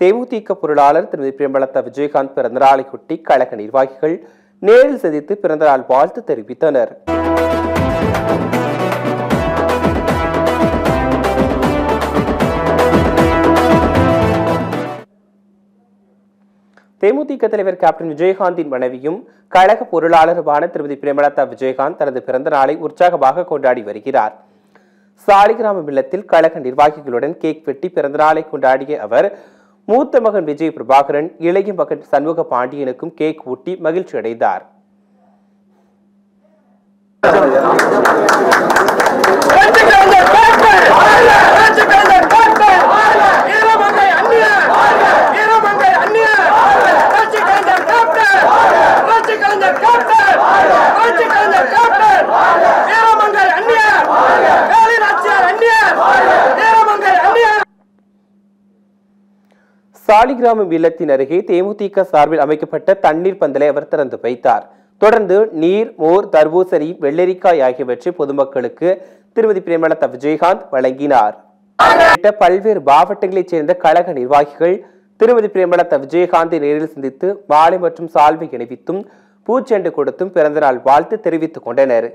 தேமுதிக பொருளாளர் திருமதி பிரேமலதா விஜயகாந்த் பிறந்தநாளையொட்டி கழக நிர்வாகிகள் நேரில் சந்தித்து பிறந்தநாள் வாழ்த்து தெரிவித்தனர். தேமுதிக தலைவர் கேப்டன் விஜயகாந்தின் மனைவியும் கழக பொருளாளருமான திருமதி பிரேமலதா விஜயகாந்த் தனது பிறந்த நாளை உற்சாகமாக கொண்டாடி வருகிறார். சாலிகிராமம் இல்லத்தில் கழக நிர்வாகிகளுடன் கேக் வெட்டி பிறந்தநாளை கொண்டாடிய அவர் மூத்த மகன் விஜய் பிரபாகரன், இளைய மகன் சண்முக பாண்டியனுக்கும் கேக் ஊட்டி மகிழ்ச்சி அடைந்தார். சாலிகிராமம் இல்லத்தின் அருகே தேமுதிக சார்பில் அமைக்கப்பட்ட தண்ணீர் பந்தலை அவர் திறந்து வைத்தார். தொடர்ந்து நீர், மோர், தர்பூசணி, வெள்ளரிக்காய் ஆகியவற்றை பொதுமக்களுக்கு திருமதி பிரேமலதா விஜயகாந்த் வழங்கினார். பல்வேறு மாவட்டங்களைச் சேர்ந்த கழக நிர்வாகிகள் திருமதி பிரேமலதா விஜயகாந்தை நேரில் சந்தித்து மாலை மற்றும் சால்வை அணிவித்தும் பூச்செண்டு கொடுத்தும் பிறந்தநாள் வாழ்த்து தெரிவித்துக் கொண்டனர்.